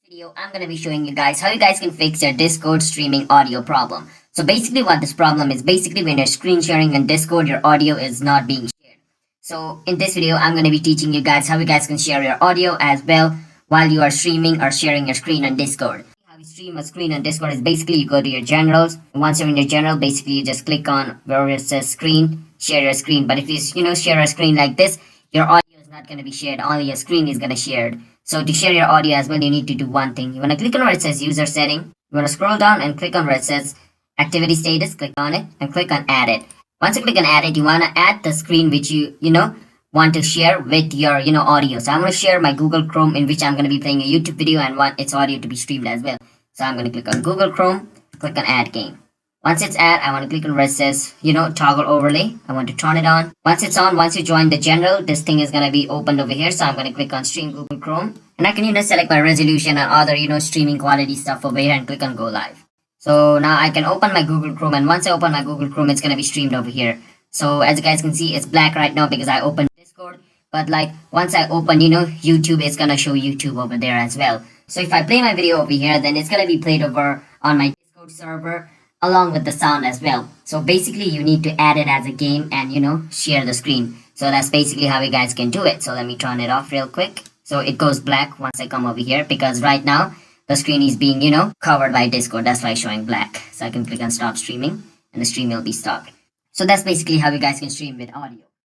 Video, I'm going to be showing you guys how you guys can fix your Discord streaming audio problem. So basically what this problem is, basically when you're screen sharing on Discord, your audio is not being shared. So in this video, I'm going to be teaching you guys how you guys can share your audio as well while you are streaming or sharing your screen on Discord. How you stream a screen on Discord is basically you go to your generals. Once you're in your general, basically you just click on where it says screen, share your screen. But if you share a screen like this, your audio is not going to be shared, only your screen is going to be shared. So to share your audio as well, you need to do one thing. You want to click on where it says user setting. You want to scroll down and click on where it says activity status. Click on it and click on add it. Once you click on add it, you want to add the screen which you want to share with your audio. So I'm going to share my Google Chrome in which I'm going to be playing a YouTube video and want its audio to be streamed as well. So I'm going to click on Google Chrome, click on add game. Once it's add, I want to click on where it says, toggle overlay. I want to turn it on. Once it's on, once you join the general, this thing is going to be opened over here. So I'm going to click on stream Google Chrome. And I can, select my resolution and other, streaming quality stuff over here and click on go live. So now I can open my Google Chrome. And once I open my Google Chrome, it's going to be streamed over here. So as you guys can see, it's black right now because I opened Discord. But like once I open, YouTube, it's going to show YouTube over there as well. So if I play my video over here, then it's going to be played over on my Discord server, along with the sound as well. So basically you need to add it as a game and share the screen. So that's basically how you guys can do it. So let me turn it off real quick. So it goes black once I come over here because right now the screen is being covered by Discord. That's why it's showing black. So I can click on stop streaming and the stream will be stopped. So that's basically how you guys can stream with audio.